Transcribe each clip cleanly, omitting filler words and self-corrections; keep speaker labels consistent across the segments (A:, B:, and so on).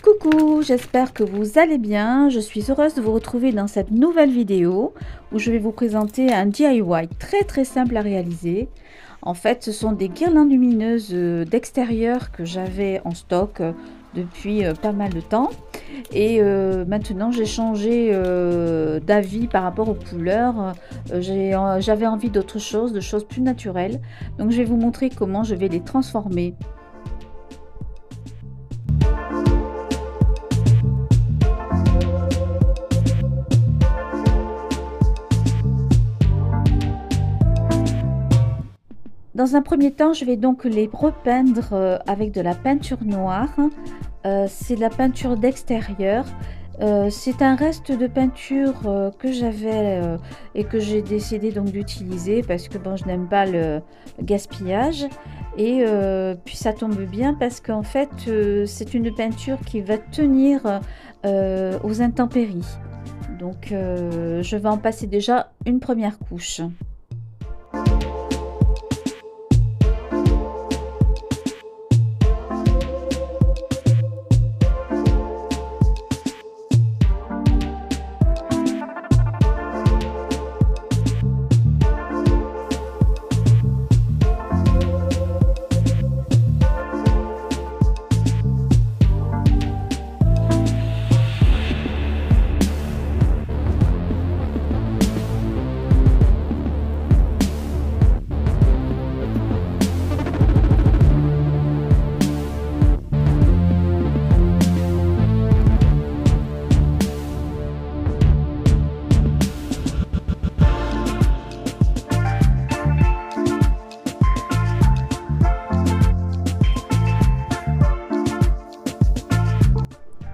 A: Coucou, j'espère que vous allez bien. Je suis heureuse de vous retrouver dans cette nouvelle vidéo où je vais vous présenter un DIY très simple à réaliser. En fait, ce sont des guirlandes lumineuses d'extérieur que j'avais en stock depuis pas mal de temps. Et maintenant, j'ai changé d'avis par rapport aux couleurs. J'avais envie d'autre chose, de choses plus naturelles. Donc, je vais vous montrer comment je vais les transformer. Dans un premier temps, je vais donc les repeindre avec de la peinture noire. C'est de la peinture d'extérieur. C'est un reste de peinture que j'avais et que j'ai décidé donc d'utiliser parce que bon, je n'aime pas le gaspillage. Et puis ça tombe bien parce qu'en fait, c'est une peinture qui va tenir aux intempéries. Donc je vais en passer déjà une première couche.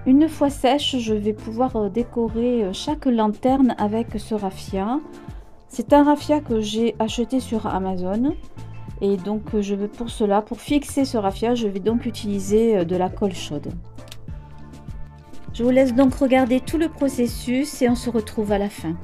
A: Une fois sèche, je vais pouvoir décorer chaque lanterne avec ce raffia. C'est un raffia que j'ai acheté sur Amazon. Et donc je vais pour cela, pour fixer ce raffia, je vais donc utiliser de la colle chaude. Je vous laisse donc regarder tout le processus et on se retrouve à la fin.